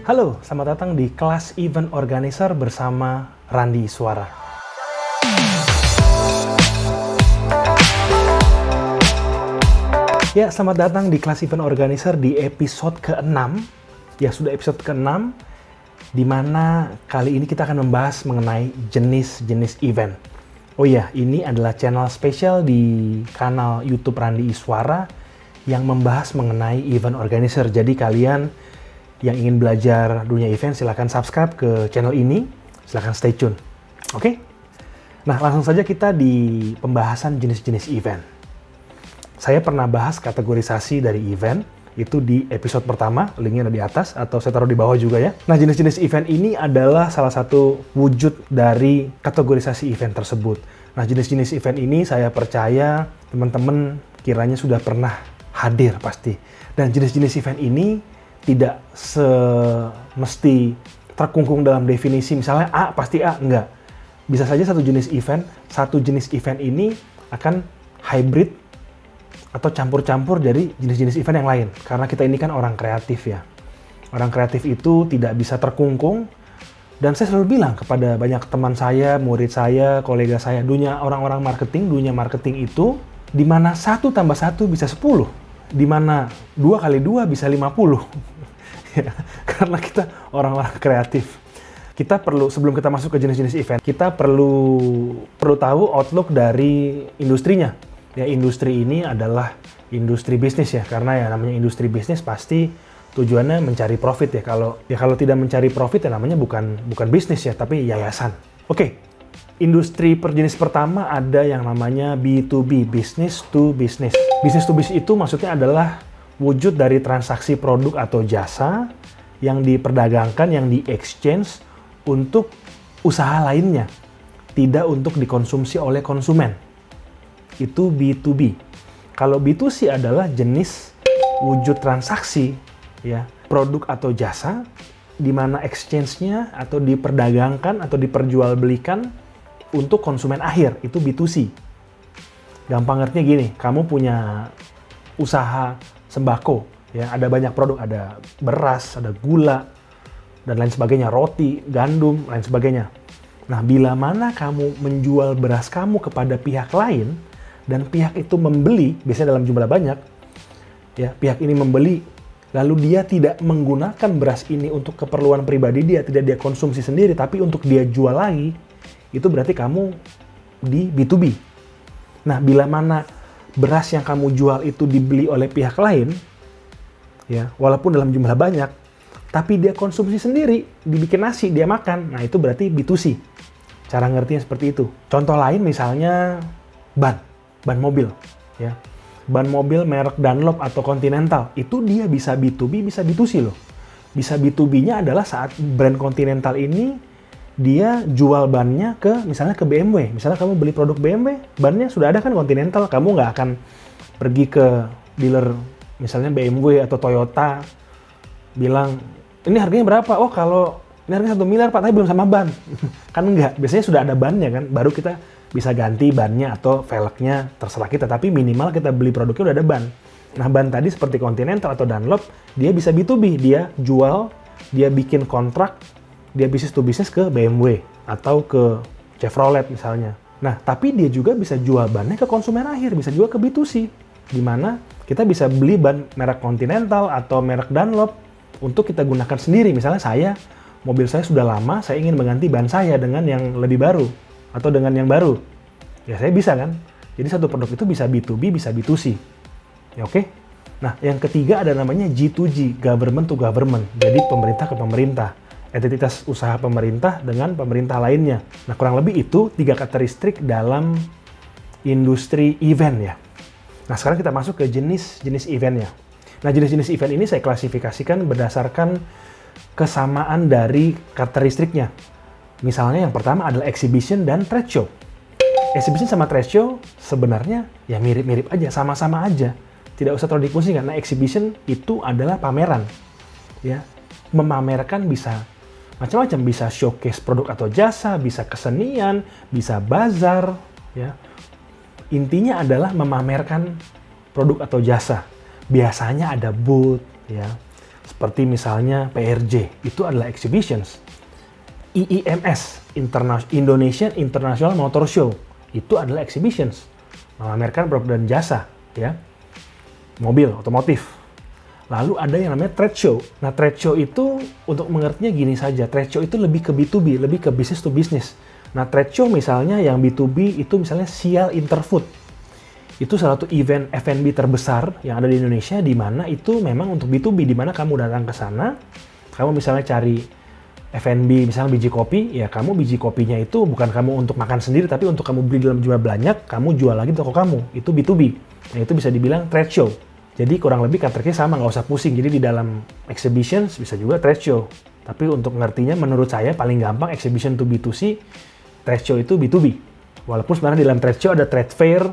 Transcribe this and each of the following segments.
Halo, selamat datang di kelas Event Organizer bersama Randi Iswara. Ya, selamat datang di kelas Event Organizer di episode ke-6. Ya, sudah episode ke-6, di mana kali ini kita akan membahas mengenai jenis-jenis event. Oh iya, ini adalah channel spesial di kanal YouTube Randi Iswara yang membahas mengenai event organizer. Jadi kalian yang ingin belajar dunia event, silahkan subscribe ke channel ini, silahkan stay tune. Oke? Nah, langsung saja kita di pembahasan jenis-jenis event. Saya pernah bahas kategorisasi dari event, itu di episode pertama, linknya ada di atas, atau saya taruh di bawah juga ya. Nah, jenis-jenis event ini adalah salah satu wujud dari kategorisasi event tersebut. Nah, jenis-jenis event ini saya percaya teman-teman kiranya sudah pernah hadir pasti. Dan jenis-jenis event ini tidak semesti terkungkung dalam definisi, misalnya A pasti A, enggak. Bisa saja satu jenis event ini akan hybrid atau campur-campur dari jenis-jenis event yang lain. Karena kita ini kan orang kreatif ya. Orang kreatif itu tidak bisa terkungkung. Dan saya selalu bilang kepada banyak teman saya, murid saya, kolega saya, dunia marketing itu di mana 1 tambah 1 bisa 10. Di mana 2 kali 2 bisa 50. Ya, karena kita orang-orang kreatif. Kita perlu, sebelum kita masuk ke jenis-jenis event, kita perlu tahu outlook dari industrinya. Ya, industri ini adalah industri bisnis ya, karena ya namanya industri bisnis pasti tujuannya mencari profit ya. Kalau tidak mencari profit ya namanya bukan bisnis ya, tapi yayasan. Oke. Industri perjenis pertama ada yang namanya B2B, business to business. Business to business itu maksudnya adalah wujud dari transaksi produk atau jasa yang diperdagangkan, yang di-exchange untuk usaha lainnya, tidak untuk dikonsumsi oleh konsumen. Itu B2B. Kalau B2C adalah jenis wujud transaksi, ya, produk atau jasa, di mana exchange-nya atau diperdagangkan atau diperjualbelikan untuk konsumen akhir, itu B2C. Gampang ngertinya gini, kamu punya usaha sembako, ya, ada banyak produk, ada beras, ada gula, dan lain sebagainya, roti, gandum, lain sebagainya. Nah, bila mana kamu menjual beras kamu kepada pihak lain, dan pihak itu membeli, biasanya dalam jumlah banyak, ya, pihak ini membeli, lalu dia tidak menggunakan beras ini untuk keperluan pribadi dia, tidak dia konsumsi sendiri, tapi untuk dia jual lagi, itu berarti kamu di B2B. Nah, bila mana beras yang kamu jual itu dibeli oleh pihak lain, ya, walaupun dalam jumlah banyak, tapi dia konsumsi sendiri, dibikin nasi, dia makan, nah itu berarti B2C. Cara ngertinya seperti itu. Contoh lain misalnya ban mobil, ya. Ban mobil merek Dunlop atau Continental, itu dia bisa B2B, bisa B2C loh. Bisa B2B-nya adalah saat brand Continental ini dia jual bannya misalnya ke BMW. Misalnya kamu beli produk BMW, bannya sudah ada kan Continental, kamu nggak akan pergi ke dealer misalnya BMW atau Toyota, bilang, ini harganya berapa? Oh, kalau ini harganya 1 miliar Pak, tapi belum sama ban. Kan enggak, biasanya sudah ada bannya kan, baru kita bisa ganti bannya atau velgnya, terserah kita, tapi minimal kita beli produknya udah ada ban. Nah, ban tadi seperti Continental atau Dunlop, dia bisa B2B, dia jual, dia bikin kontrak, dia bisnis to bisnis ke BMW atau ke Chevrolet misalnya. Nah, tapi dia juga bisa jual bannya ke konsumen akhir, bisa juga ke B2C, di mana kita bisa beli ban merek Continental atau merek Dunlop untuk kita gunakan sendiri. Misalnya mobil saya sudah lama, saya ingin mengganti ban saya dengan yang lebih baru atau dengan yang baru. Ya, saya bisa kan? Jadi satu produk itu bisa B2B, bisa B2C. Ya, oke? Nah, yang ketiga ada namanya G2G, government to government. Jadi pemerintah ke pemerintah. Entitas usaha pemerintah dengan pemerintah lainnya. Nah, kurang lebih itu 3 karakteristik dalam industri event ya. Nah, sekarang kita masuk ke jenis-jenis eventnya. Nah, jenis-jenis event ini saya klasifikasikan berdasarkan kesamaan dari karakteristiknya. Misalnya yang pertama adalah exhibition dan trade show. Exhibition sama trade show sebenarnya ya mirip-mirip aja, sama-sama aja. Tidak usah terlalu dipusingkan. Nah, exhibition itu adalah pameran. Ya, memamerkan bisa macam-macam, bisa showcase produk atau jasa, bisa kesenian, bisa bazar, ya. Intinya adalah memamerkan produk atau jasa. Biasanya ada booth, ya. seperti misalnya PRJ, itu adalah exhibitions. IIMS, Indonesian International Motor Show, itu adalah exhibitions, memamerkan produk dan jasa, ya, mobil, otomotif. Lalu ada yang namanya trade show. Nah, trade show itu untuk mengertinya gini saja, trade show itu lebih ke B2B, lebih ke business to business. Nah, trade show misalnya yang B2B itu misalnya Sial Interfood. Itu salah satu event F&B terbesar yang ada di Indonesia, di mana itu memang untuk B2B, di mana kamu datang ke sana, kamu misalnya cari F&B, misalnya biji kopi, ya kamu biji kopinya itu bukan kamu untuk makan sendiri, tapi untuk kamu beli dalam jumlah banyak, kamu jual lagi di toko kamu. Itu B2B. Nah, itu bisa dibilang trade show. Jadi kurang lebih karakternya sama, nggak usah pusing. Jadi di dalam exhibitions bisa juga trade show. Tapi untuk ngertinya menurut saya paling gampang exhibition to B2C, trade show itu B2B. Walaupun sebenarnya di dalam trade show ada trade fair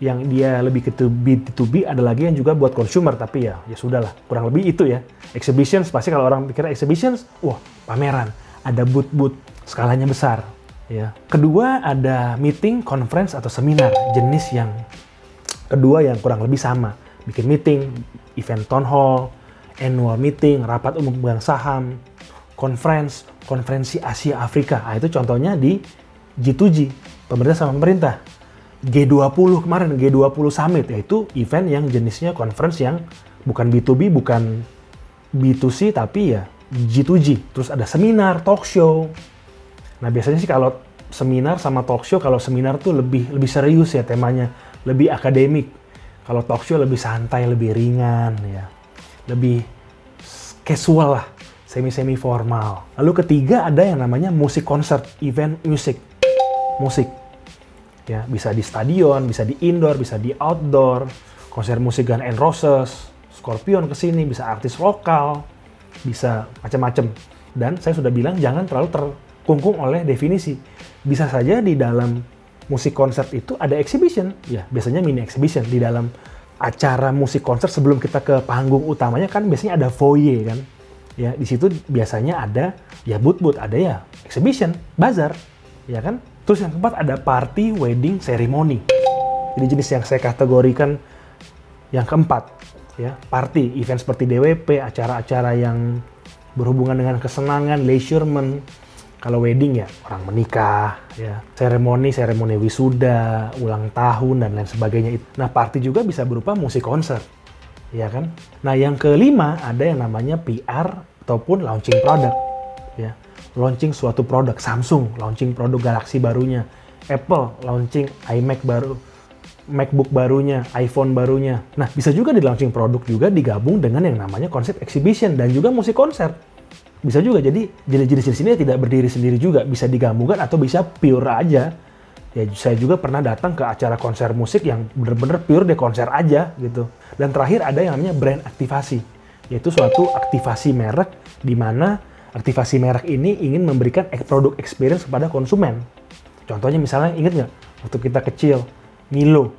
yang dia lebih ke B2B, ada lagi yang juga buat consumer, tapi ya sudahlah, kurang lebih itu ya. Exhibitions, pasti kalau orang pikir exhibitions, wah pameran, ada booth-booth, skalanya besar. Ya. Kedua ada meeting, conference, atau seminar, jenis yang kedua yang kurang lebih sama. Bikin meeting, event town hall, annual meeting, rapat umum pemegang saham, conference, konferensi Asia Afrika. Nah, itu contohnya di G2G, pemerintah sama pemerintah. G20 kemarin, G20 Summit, yaitu event yang jenisnya conference yang bukan B2B, bukan B2C, tapi ya G2G. Terus ada seminar, talk show. Nah, biasanya sih kalau seminar sama talk show, kalau seminar tuh lebih serius ya temanya, lebih akademik. Kalau talk show lebih santai, lebih ringan, ya, lebih casual lah, semi formal. Lalu ketiga ada yang namanya musik concert, event musik. Ya, bisa di stadion, bisa di indoor, bisa di outdoor. Konser musik Guns N' Roses, Scorpion kesini, bisa artis lokal, bisa macam-macam. Dan saya sudah bilang jangan terlalu terkungkung oleh definisi. Bisa saja di dalam musik konser itu ada exhibition, ya biasanya mini exhibition. Di dalam acara musik konser sebelum kita ke panggung utamanya kan biasanya ada foyer kan, ya di situ biasanya ada ya booth, ada ya exhibition, bazar, ya kan. Terus yang keempat ada party, wedding, ceremony. Jadi jenis yang saya kategorikan yang keempat, ya party, event seperti DWP, acara-acara yang berhubungan dengan kesenangan, leisurement. Kalau wedding ya orang menikah, ya seremoni wisuda, ulang tahun dan lain sebagainya. Nah, party juga bisa berupa musik konser, ya kan? Nah, yang kelima ada yang namanya PR ataupun launching product, ya. Launching suatu produk, Samsung launching produk Galaxy barunya, Apple launching iMac baru, MacBook barunya, iPhone barunya. Nah, bisa juga di launching produk juga digabung dengan yang namanya konsep exhibition dan juga musik konser. Bisa juga, jadi jenis-jenis ini tidak berdiri sendiri juga, bisa digabungkan atau bisa pure aja. Ya, saya juga pernah datang ke acara konser musik yang bener-bener pure deh konser aja gitu. Dan terakhir ada yang namanya brand aktivasi, yaitu suatu aktivasi merek di mana aktivasi merek ini ingin memberikan produk experience kepada konsumen. Contohnya misalnya ingat nggak waktu kita kecil, Milo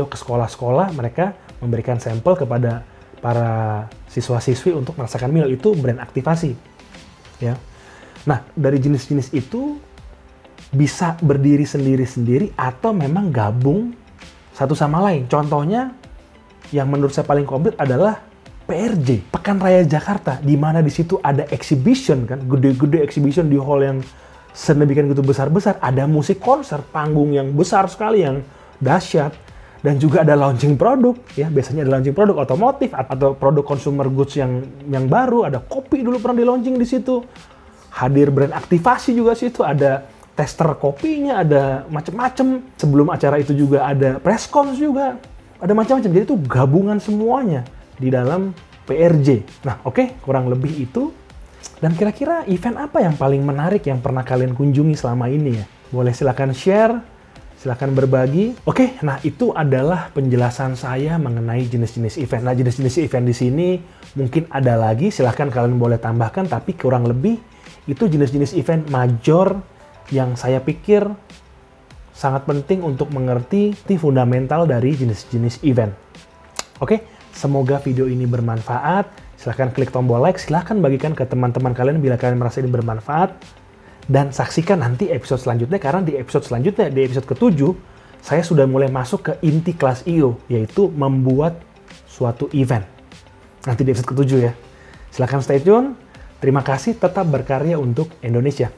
ke sekolah-sekolah mereka memberikan sampel kepada para siswa-siswi untuk merasakan Milo, itu brand aktivasi. Ya. Nah, dari jenis-jenis itu bisa berdiri sendiri-sendiri atau memang gabung satu sama lain. Contohnya yang menurut saya paling komplit adalah PRJ, Pekan Raya Jakarta, di mana di situ ada exhibition kan, gede-gede exhibition di hall yang sedemikian gitu besar-besar, ada musik konser, panggung yang besar sekali yang dahsyat, dan juga ada launching produk, ya biasanya ada launching produk otomotif atau produk consumer goods yang baru, ada kopi dulu pernah di launching di situ, hadir brand aktivasi juga situ, ada tester kopinya, ada macam-macam. Sebelum acara itu juga ada press conference juga, ada macam-macam. Jadi itu gabungan semuanya di dalam PRJ. Nah, oke, kurang lebih itu. Dan kira-kira event apa yang paling menarik yang pernah kalian kunjungi selama ini ya? Boleh silakan share. Silakan berbagi. Oke, nah itu adalah penjelasan saya mengenai jenis-jenis event. Nah, jenis-jenis event di sini mungkin ada lagi, silakan kalian boleh tambahkan, tapi kurang lebih itu jenis-jenis event major yang saya pikir sangat penting untuk mengerti fundamental dari jenis-jenis event. Oke, semoga video ini bermanfaat. Silakan klik tombol like, silakan bagikan ke teman-teman kalian bila kalian merasa ini bermanfaat. Dan saksikan nanti episode selanjutnya, karena di episode selanjutnya, di episode ke-7, saya sudah mulai masuk ke inti kelas IO, yaitu membuat suatu event. Nanti di episode ke-7 ya. Silahkan stay tune. Terima kasih, tetap berkarya untuk Indonesia.